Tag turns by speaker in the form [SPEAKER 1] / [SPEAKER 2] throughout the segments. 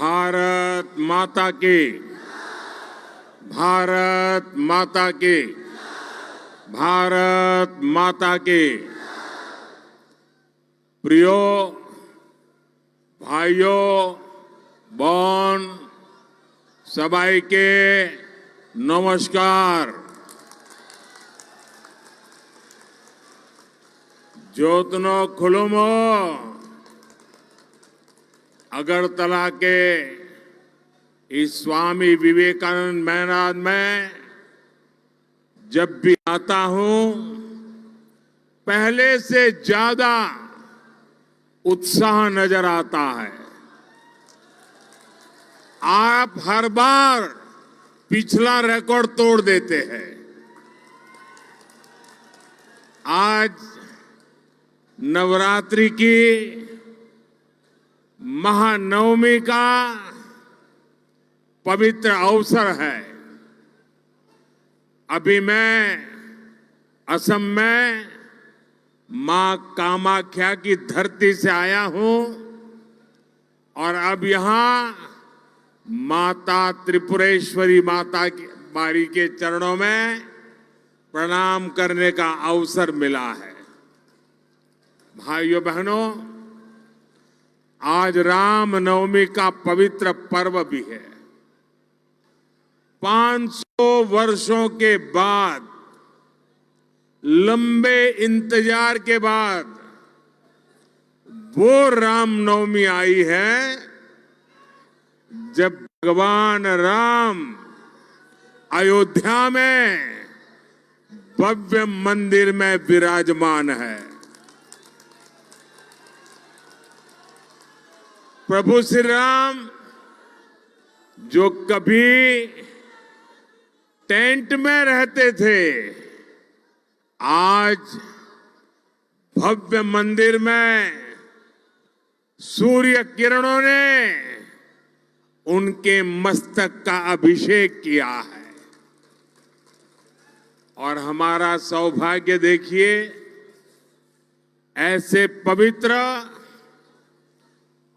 [SPEAKER 1] भारत माता की, भारत माता की, भारत माता की। प्रियो भाइयों बहन सबाइके नमस्कार। ज्योतनो खुलुमो अगरतला के इस स्वामी विवेकानंद मैदान में जब भी आता हूं पहले से ज्यादा उत्साह नजर आता है। आप हर बार पिछला रिकॉर्ड तोड़ देते हैं। आज नवरात्रि की महानवमी का पवित्र अवसर है। अभी मैं असम में मां कामाख्या की धरती से आया हूं और अब यहां माता त्रिपुरेश्वरी माता की बारी के चरणों में प्रणाम करने का अवसर मिला है। भाइयों बहनों, आज राम नवमी का पवित्र पर्व भी है। 500 वर्षों के बाद, लंबे इंतजार के बाद वो राम नवमी आई है जब भगवान राम अयोध्या में भव्य मंदिर में विराजमान है। प्रभु श्री राम जो कभी टेंट में रहते थे, आज भव्य मंदिर में सूर्य किरणों ने उनके मस्तक का अभिषेक किया है। और हमारा सौभाग्य देखिए, ऐसे पवित्र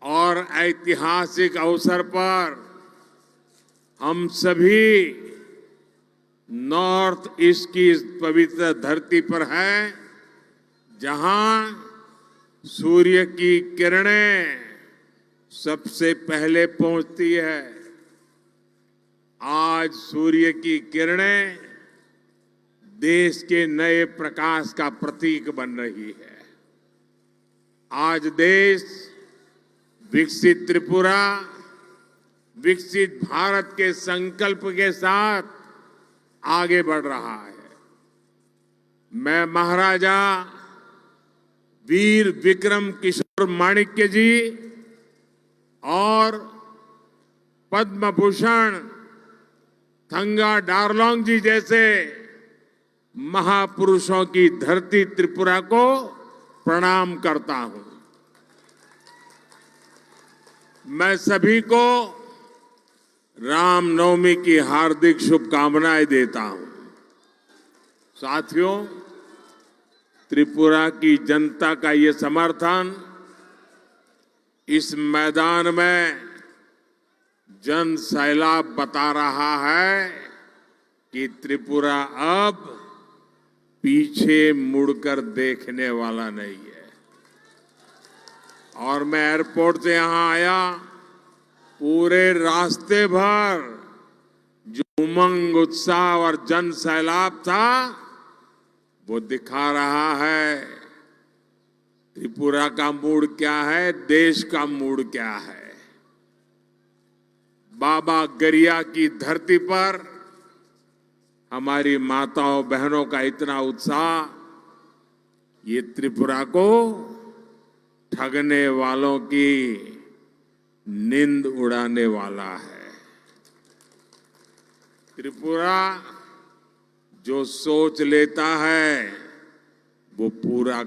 [SPEAKER 1] और ऐतिहासिक अवसर पर हम सभी नॉर्थ ईस्ट की इस पवित्र धरती पर हैं, जहां सूर्य की किरणें सबसे पहले पहुंचती है। आज सूर्य की किरणें देश के नए प्रकाश का प्रतीक बन रही है। आज देश विकसित त्रिपुरा, विकसित भारत के संकल्प के साथ आगे बढ़ रहा है। मैं महाराजा वीर विक्रम किशोर माणिक्य जी और पद्म भूषण थंगा डारलोंग जी जैसे महापुरुषों की धरती त्रिपुरा को प्रणाम करता हूं। मैं सभी को रामनवमी की हार्दिक शुभकामनाएं देता हूं। साथियों, त्रिपुरा की जनता का ये समर्थन इस मैदान में जन सैलाब बता रहा है कि त्रिपुरा अब पीछे मुड़कर देखने वाला नहीं है। और मैं एयरपोर्ट से यहां आया, पूरे रास्ते भर जो उमंग, उत्साह और जन सैलाब था, वो दिखा रहा है त्रिपुरा का मूड क्या है, देश का मूड क्या है। बाबा गरिया की धरती पर हमारी माताओं बहनों का इतना उत्साह, ये त्रिपुरा को ठगने वालों की नींद उड़ाने वाला है। त्रिपुरा जो सोच लेता है वो पूरा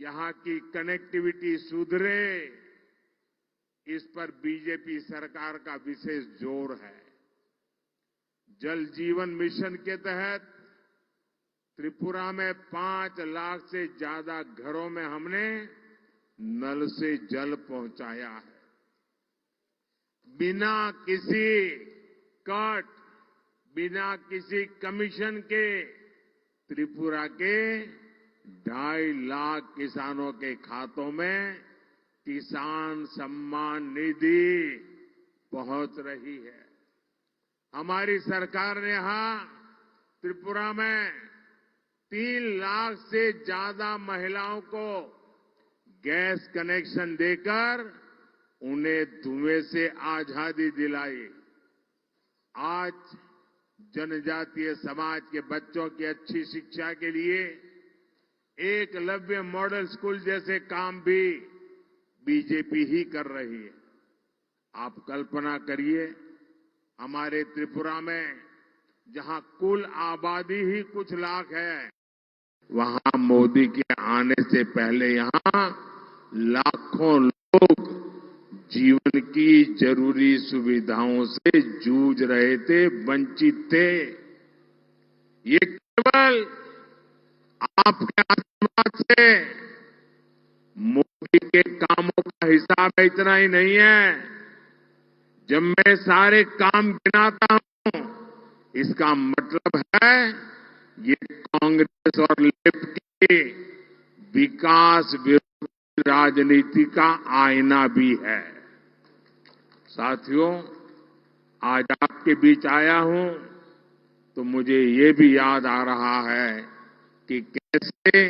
[SPEAKER 1] यहां की कनेक्टिविटी सुधरे, इस पर बीजेपी सरकार का विशेष जोर है। जल जीवन मिशन के तहत त्रिपुरा में 5 लाख से ज्यादा घरों में हमने नल से जल पहुंचाया है। बिना किसी कट, बिना किसी कमीशन के त्रिपुरा के 2.5 लाख किसानों के खातों में किसान सम्मान निधि पहुंच रही है। हमारी सरकार ने यहां त्रिपुरा में 3 लाख से ज्यादा महिलाओं को गैस कनेक्शन देकर उन्हें धुएं से आजादी दिलाई। आज जनजातीय समाज के बच्चों की अच्छी शिक्षा के लिए एकलव्य मॉडल स्कूल जैसे काम भी बीजेपी ही कर रही है। आप कल्पना करिए, हमारे त्रिपुरा में जहां कुल आबादी ही कुछ लाख है, वहां मोदी के आने से पहले यहां लाखों लोग जीवन की जरूरी सुविधाओं से जूझ रहे थे, वंचित थे। ये केवल आपके आशीर्वाद से, मोदी के कामों का हिसाब इतना ही नहीं है। जब मैं सारे काम गिनाता हूं, इसका मतलब है ये कांग्रेस और लेफ्ट की विकास विरोधी राजनीति का आईना भी है। साथियों, आज आपके बीच आया हूं तो मुझे ये भी याद आ रहा है कि कैसे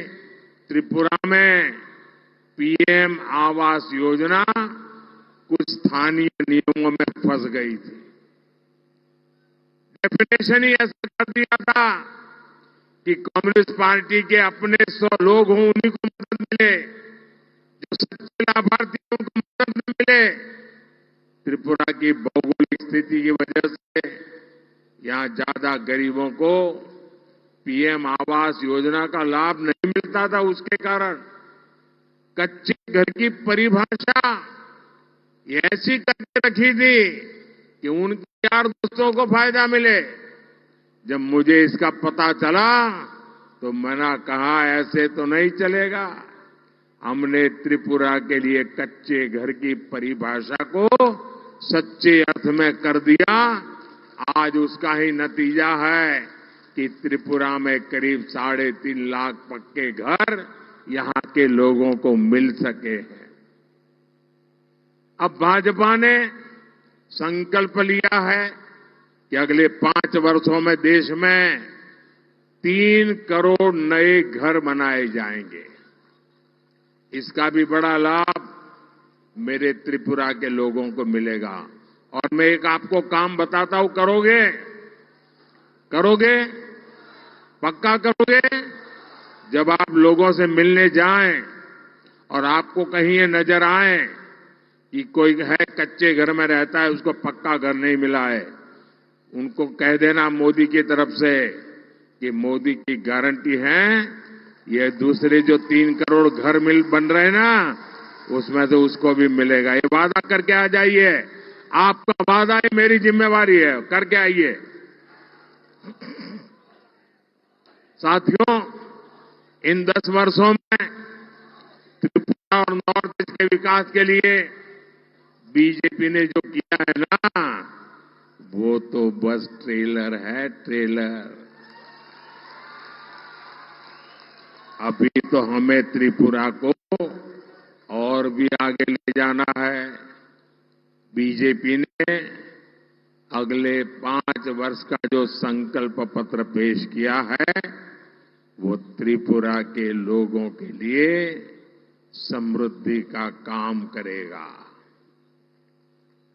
[SPEAKER 1] त्रिपुरा में पीएम आवास योजना कुछ स्थानीय नियमों में फंस गई थी। डेफिनेशन ही ऐसा कर दिया था कि कम्युनिस्ट पार्टी के अपने 100 लोग हों, उन्हीं को मदद मिले, जो सच्चे लाभार्थी हैं उनको मदद न मिले। त्रिपुरा की भौगोलिक स्थिति की वजह से यहां ज्यादा गरीबों को पीएम आवास योजना का लाभ नहीं मिलता था। उसके कारण कच्चे घर की परिभाषा ये ऐसी करके रखी थी कि उनके यार दोस्तों को फायदा मिले। जब मुझे इसका पता चला तो मैंने कहा ऐसे तो नहीं चलेगा। हमने त्रिपुरा के लिए कच्चे घर की परिभाषा को सच्चे अर्थ में कर दिया। आज उसका ही नतीजा है कि त्रिपुरा में करीब 3.5 लाख पक्के घर यहां के लोगों को मिल सके हैं। अब भाजपा ने संकल्प लिया है कि अगले 5 वर्षों में देश में 3 करोड़ नए घर बनाए जाएंगे। इसका भी बड़ा लाभ मेरे त्रिपुरा के लोगों को मिलेगा। और मैं एक आपको काम बताता हूं, करोगे? करोगे? पक्का करोगे? जब आप लोगों से मिलने जाएं और आपको कहीं ये नजर आए कि कोई है कच्चे घर में रहता है, उसको पक्का घर नहीं मिला है, उनको कह देना मोदी की तरफ से कि मोदी की गारंटी है, ये दूसरे जो 3 करोड़ घर बन रहे हैं ना, उसमें से उसको भी मिलेगा। ये वादा करके आ जाइए। आपका वादा है, मेरी जिम्मेवारी है, करके आइए। साथियों, इन 10 वर्षों में त्रिपुरा और नॉर्थ ईस्ट के विकास के लिए बीजेपी ने जो किया है ना, वो तो बस ट्रेलर है, ट्रेलर। अभी तो हमें त्रिपुरा को और भी आगे ले जाना है। बीजेपी ने अगले 5 वर्ष का जो संकल्प पत्र पेश किया है, वो त्रिपुरा के लोगों के लिए समृद्धि का काम करेगा।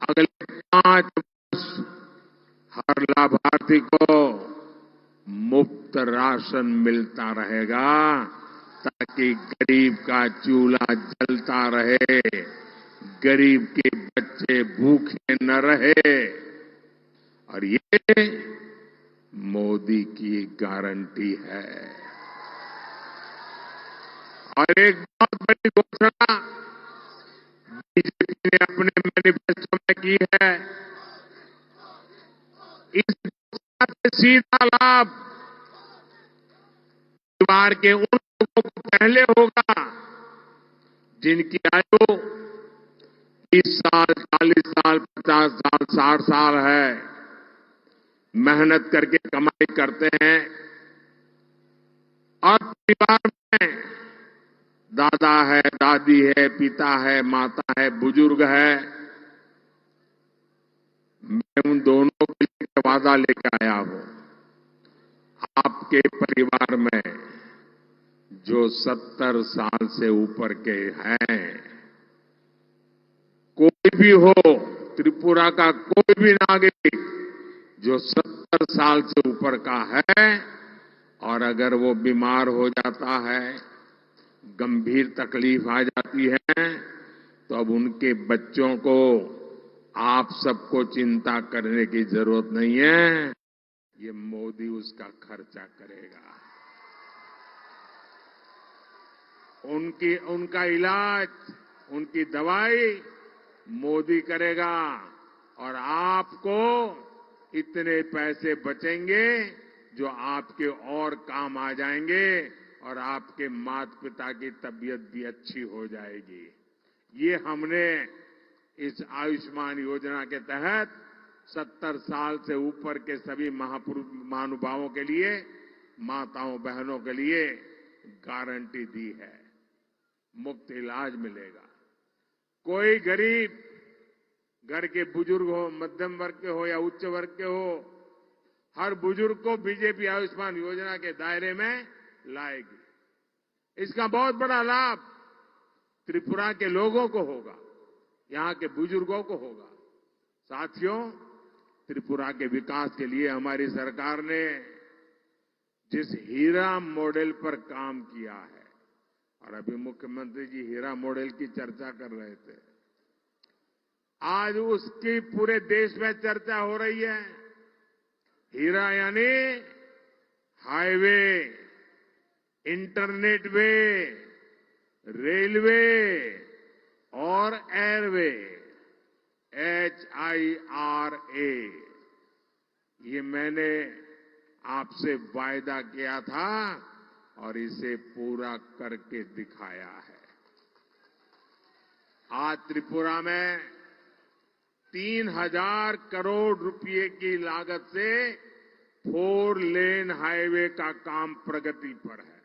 [SPEAKER 1] अगले 5 वर्ष हर लाभार्थी को मुफ्त राशन मिलता रहेगा, ताकि गरीब का चूल्हा जलता रहे, गरीब के बच्चे भूखे न रहे। और ये मोदी की गारंटी है। और एक बहुत बड़ी घोषणा बीजेपी ने अपने मैनिफेस्टो में की है। इस घोषणा से सीधा लाभ परिवार के उन लोगों को पहले होगा जिनकी आयु 30 साल, 40 साल, 50 साल, 60 साल है, मेहनत करके कमाई करते हैं और परिवार में दादा है, दादी है, पिता है, माता है, बुजुर्ग है। मैं उन दोनों के लिए वादा लेकर आया हूं। आपके परिवार में जो 70 साल से ऊपर के हैं, कोई भी हो, त्रिपुरा का कोई भी नागरिक जो 70 साल से ऊपर का है और अगर वो बीमार हो जाता है, गंभीर तकलीफ आ जाती है, तो अब उनके बच्चों को आप सबको चिंता करने की जरूरत नहीं है। ये मोदी उसका खर्चा करेगा। उनका इलाज, उनकी दवाई मोदी करेगा और आपको इतने पैसे बचेंगे जो आपके और काम आ जाएंगे और आपके माता पिता की तबीयत भी अच्छी हो जाएगी। ये हमने इस आयुष्मान योजना के तहत 70 साल से ऊपर के सभी महानुभावों के लिए, माताओं बहनों के लिए गारंटी दी है। मुफ्त इलाज मिलेगा। कोई गरीब घर के बुजुर्ग हो, मध्यम वर्ग के हो या उच्च वर्ग के हो, हर बुजुर्ग को बीजेपी आयुष्मान योजना के दायरे में लाएगी। इसका बहुत बड़ा लाभ त्रिपुरा के लोगों को होगा, यहां के बुजुर्गों को होगा। साथियों, त्रिपुरा के विकास के लिए हमारी सरकार ने जिस हीरा मॉडल पर काम किया है, और अभी मुख्यमंत्री जी हीरा मॉडल की चर्चा कर रहे थे, आज उसकी पूरे देश में चर्चा हो रही है। हीरा यानी हाईवे, इंटरनेट वे, रेलवे और एयरवे, HIRA। ये मैंने आपसे वायदा किया था और इसे पूरा करके दिखाया है। आज त्रिपुरा में 3,000 करोड़ रुपए की लागत से 4 लेन हाईवे का काम प्रगति पर है।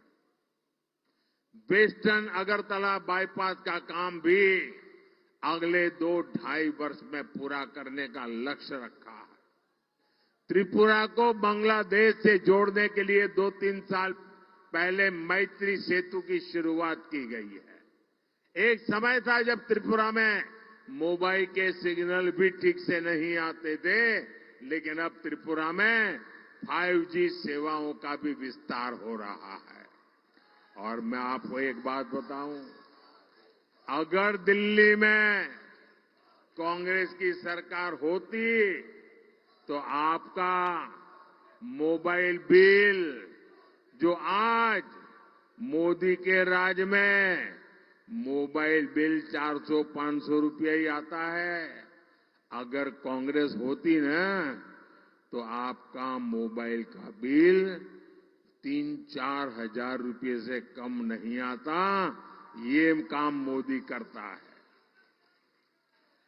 [SPEAKER 1] वेस्टर्न अगरतला बाईपास का काम भी अगले 2-2.5 वर्ष में पूरा करने का लक्ष्य रखा है। त्रिपुरा को बांग्लादेश से जोड़ने के लिए 2-3 साल पहले मैत्री सेतु की शुरुआत की गई है। एक समय था जब त्रिपुरा में मोबाइल के सिग्नल भी ठीक से नहीं आते थे, लेकिन अब त्रिपुरा में 5G सेवाओं का भी विस्तार हो रहा है। और मैं आपको एक बात बताऊं, अगर दिल्ली में कांग्रेस की सरकार होती तो आपका मोबाइल बिल, जो आज मोदी के राज में मोबाइल बिल 400-500 रुपया ही आता है, अगर कांग्रेस होती ना तो आपका मोबाइल का बिल 3-4 हजार रुपये से कम नहीं आता। ये काम मोदी करता है।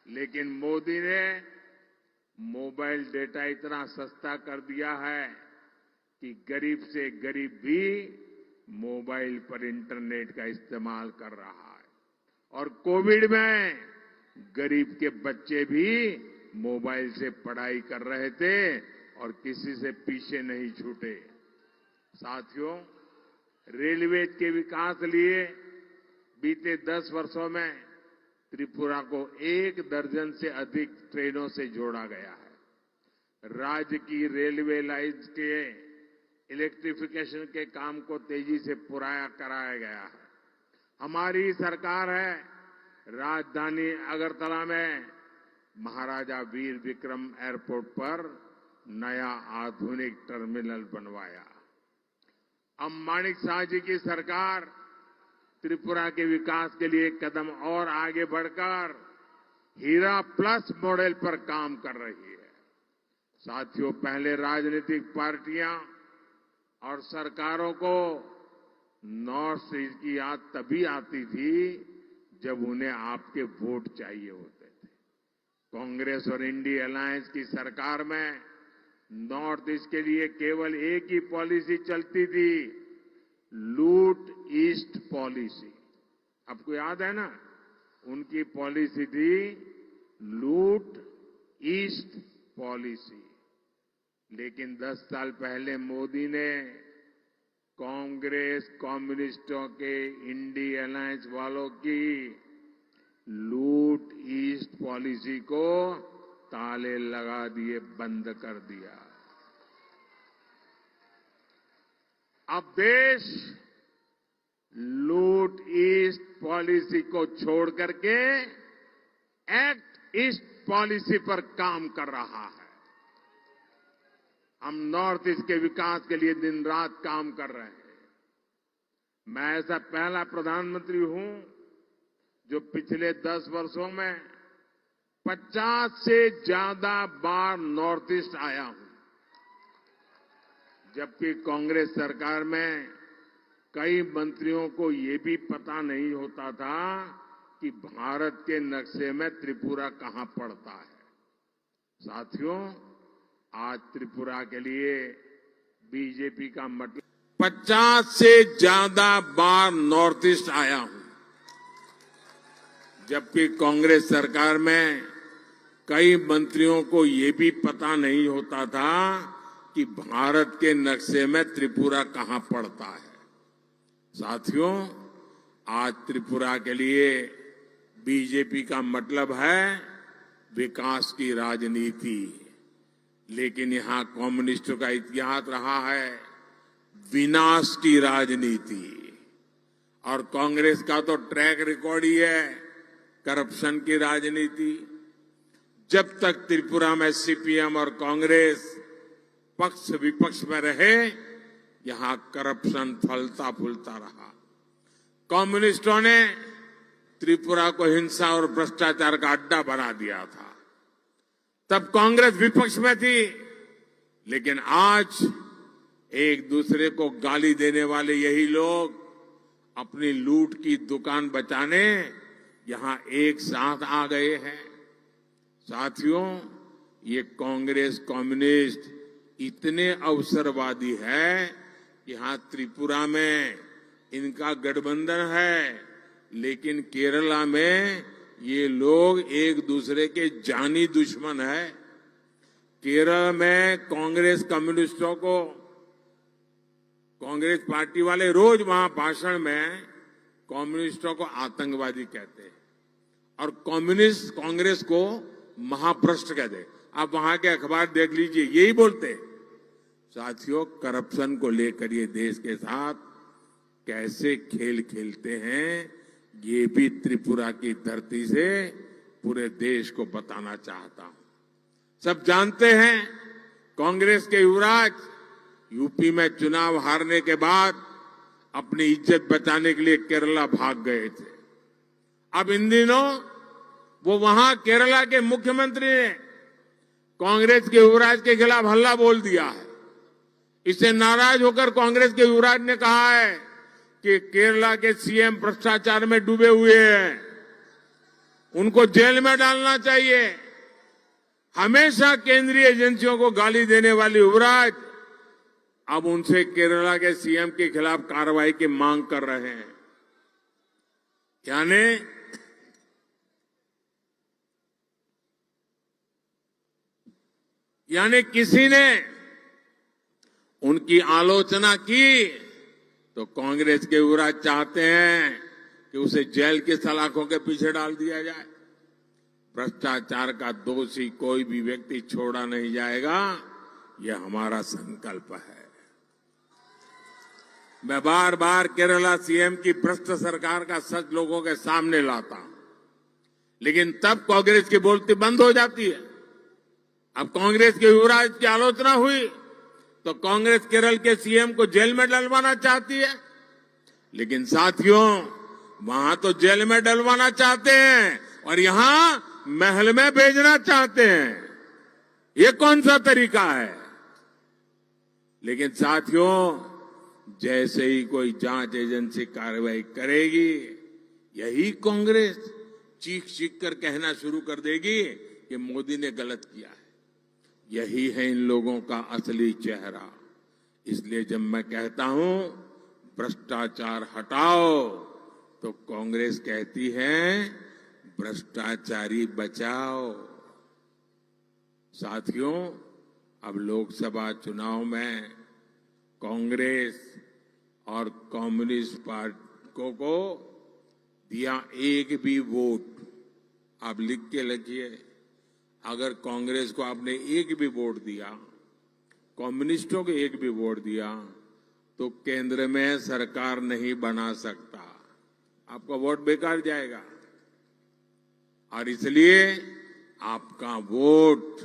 [SPEAKER 1] लेकिन मोदी ने मोबाइल डेटा इतना सस्ता कर दिया है कि गरीब से गरीब भी मोबाइल पर इंटरनेट का इस्तेमाल कर रहा है। और कोविड में गरीब के बच्चे भी मोबाइल से पढ़ाई कर रहे थे और किसी से पीछे नहीं छूटे। साथियों, रेलवे के विकास लिए बीते 10 वर्षों में त्रिपुरा को 1 दर्जन से अधिक ट्रेनों से जोड़ा गया है। राज्य की रेलवे लाइन्स के इलेक्ट्रिफिकेशन के काम को तेजी से पूरा कराया गया है। हमारी सरकार है, राजधानी अगरतला में महाराजा वीर विक्रम एयरपोर्ट पर नया आधुनिक टर्मिनल बनवाया। अब माणिक साह जी की सरकार त्रिपुरा के विकास के लिए एक कदम और आगे बढ़कर हीरा प्लस मॉडल पर काम कर रही है। साथियों, पहले राजनीतिक पार्टियां और सरकारों को नॉर्थ ईस्ट की याद तभी आती थी जब उन्हें आपके वोट चाहिए होते थे। कांग्रेस और इंडिया अलायंस की सरकार में नॉर्थ ईस्ट के लिए केवल एक ही पॉलिसी चलती थी, लूट ईस्ट पॉलिसी। आपको याद है ना, उनकी पॉलिसी थी लूट ईस्ट पॉलिसी। लेकिन 10 साल पहले मोदी ने कांग्रेस, कम्युनिस्टों के, इंडिया अलायंस वालों की लूट ईस्ट पॉलिसी को ताले लगा दिए, बंद कर दिया। अब देश लूट ईस्ट पॉलिसी को छोड़ करके एक्ट ईस्ट पॉलिसी पर काम कर रहा है। हम नॉर्थ ईस्ट के विकास के लिए दिन रात काम कर रहे हैं। मैं ऐसा पहला प्रधानमंत्री हूं जो पिछले 10 वर्षों में 50 से ज्यादा बार नॉर्थ ईस्ट आया हूं, जबकि कांग्रेस सरकार में कई मंत्रियों को ये भी पता नहीं होता था कि भारत के नक्शे में त्रिपुरा कहां पड़ता है। साथियों, आज त्रिपुरा के लिए बीजेपी का मतलब 50 से ज्यादा बार नॉर्थ ईस्ट आया हूं, जबकि कांग्रेस सरकार में कई मंत्रियों को ये भी पता नहीं होता था कि भारत के नक्शे में त्रिपुरा कहां पड़ता है। साथियों, आज त्रिपुरा के लिए बीजेपी का मतलब है विकास की राजनीति, लेकिन यहां कम्युनिस्टों का इतिहास रहा है विनाश की राजनीति। और कांग्रेस का तो ट्रैक रिकॉर्ड ही है करप्शन की राजनीति। जब तक त्रिपुरा में सीपीएम और कांग्रेस पक्ष विपक्ष में रहे, यहां करप्शन फलता फूलता रहा। कम्युनिस्टों ने त्रिपुरा को हिंसा और भ्रष्टाचार का अड्डा बना दिया था। तब कांग्रेस विपक्ष में थी, लेकिन आज एक दूसरे को गाली देने वाले यही लोग अपनी लूट की दुकान बचाने यहां एक साथ आ गए हैं। साथियों, ये कांग्रेस कम्युनिस्ट इतने अवसरवादी है, यहां त्रिपुरा में इनका गठबंधन है, लेकिन केरला में ये लोग एक दूसरे के जानी दुश्मन है। केरल में कांग्रेस कम्युनिस्टों को, कांग्रेस पार्टी वाले रोज वहां भाषण में कम्युनिस्टों को आतंकवादी कहते हैं और कम्युनिस्ट कांग्रेस को महाभ्रष्ट कहते हैं। आप वहां के अखबार देख लीजिए, यही बोलते हैं। साथियों, करप्शन को लेकर ये देश के साथ कैसे खेल खेलते हैं, ये भी त्रिपुरा की धरती से पूरे देश को बताना चाहता हूं। सब जानते हैं, कांग्रेस के युवराज यूपी में चुनाव हारने के बाद अपनी इज्जत बचाने के लिए केरला भाग गए थे। अब इन दिनों वो वहां केरला के मुख्यमंत्री ने कांग्रेस के युवराज के खिलाफ हल्ला बोल दिया है। इससे नाराज होकर कांग्रेस के युवराज ने कहा है कि केरला के सीएम भ्रष्टाचार में डूबे हुए हैं, उनको जेल में डालना चाहिए। हमेशा केंद्रीय एजेंसियों को गाली देने वाले युवराज अब उनसे केरला के सीएम के खिलाफ कार्रवाई की मांग कर रहे हैं। यानी किसी ने उनकी आलोचना की तो कांग्रेस के युवराज चाहते हैं कि उसे जेल की सलाखों के पीछे डाल दिया जाए। भ्रष्टाचार का दोषी कोई भी व्यक्ति छोड़ा नहीं जाएगा, यह हमारा संकल्प है। मैं बार बार केरला सीएम की भ्रष्ट सरकार का सच लोगों के सामने लाता हूं, लेकिन तब कांग्रेस की बोलती बंद हो जाती है। अब कांग्रेस के युवराज की आलोचना हुई तो कांग्रेस केरल के सीएम को जेल में डलवाना चाहती है। लेकिन साथियों, वहां तो जेल में डलवाना चाहते हैं और यहां महल में भेजना चाहते हैं। ये कौन सा तरीका है? लेकिन साथियों, जैसे ही कोई जांच एजेंसी कार्रवाई करेगी, यही कांग्रेस चीख चीख कर कहना शुरू कर देगी कि मोदी ने गलत किया है। यही है इन लोगों का असली चेहरा। इसलिए जब मैं कहता हूं भ्रष्टाचार हटाओ, तो कांग्रेस कहती है भ्रष्टाचारी बचाओ। साथियों, अब लोकसभा चुनाव में कांग्रेस और कम्युनिस्ट पार्टियों को दिया एक भी वोट, आप लिख के लिखिए, अगर कांग्रेस को आपने एक भी वोट दिया, कम्युनिस्टों को एक भी वोट दिया, तो केंद्र में सरकार नहीं बना सकता। आपका वोट बेकार जाएगा। और इसलिए आपका वोट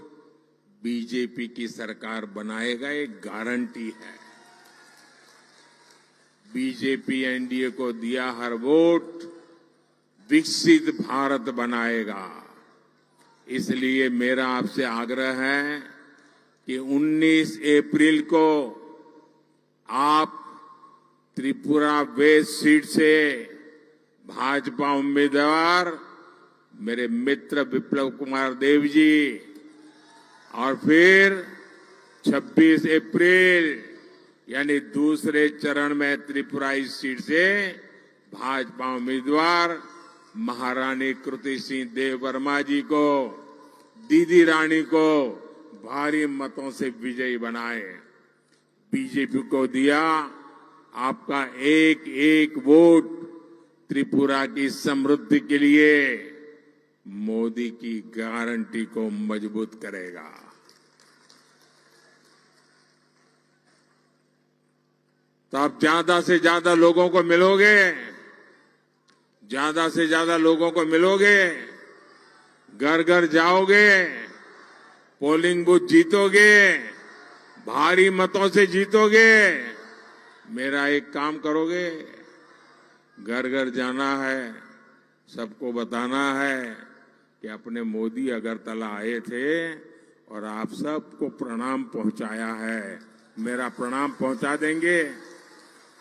[SPEAKER 1] बीजेपी की सरकार बनाएगा, एक गारंटी है। बीजेपी एनडीए को दिया हर वोट विकसित भारत बनाएगा। इसलिए मेरा आपसे आग्रह है कि 19 अप्रैल को आप त्रिपुरा वेस्ट सीट से भाजपा उम्मीदवार मेरे मित्र विप्लव कुमार देव जी, और फिर 26 अप्रैल यानी दूसरे चरण में त्रिपुरा इस सीट से भाजपा उम्मीदवार महारानी कृति सिंह देव वर्मा जी को, दीदी रानी को भारी मतों से विजयी बनाए। बीजेपी को दिया आपका एक एक वोट त्रिपुरा की समृद्धि के लिए मोदी की गारंटी को मजबूत करेगा। तो आप ज्यादा से ज्यादा लोगों को मिलोगे, ज्यादा से ज्यादा लोगों को मिलोगे, घर घर जाओगे, पोलिंग बूथ जीतोगे, भारी मतों से जीतोगे। मेरा एक काम करोगे, घर घर जाना है, सबको बताना है कि अपने मोदी अगरतला आए थे और आप सबको प्रणाम पहुंचाया है। मेरा प्रणाम पहुंचा देंगे,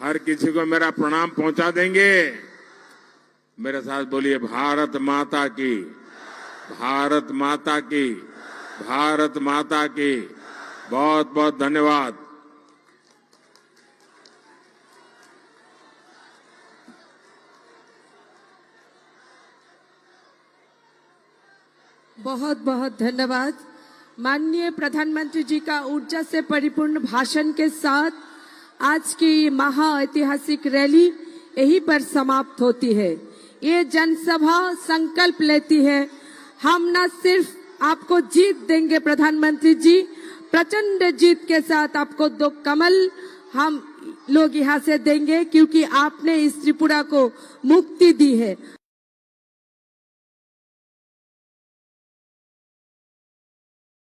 [SPEAKER 1] हर किसी को मेरा प्रणाम पहुंचा देंगे। मेरे साथ बोलिए, भारत माता की, भारत माता की, भारत माता की। बहुत बहुत धन्यवाद।
[SPEAKER 2] बहुत बहुत धन्यवाद। माननीय प्रधानमंत्री जी का ऊर्जा से परिपूर्ण भाषण के साथ आज की महाऐतिहासिक रैली यहीं पर समाप्त होती है। ये जनसभा संकल्प लेती है, हम न सिर्फ आपको जीत देंगे प्रधानमंत्री जी, प्रचंड जीत के साथ आपको 2 कमल हम लोग यहाँ से देंगे, क्योंकि आपने इस त्रिपुरा को मुक्ति दी है।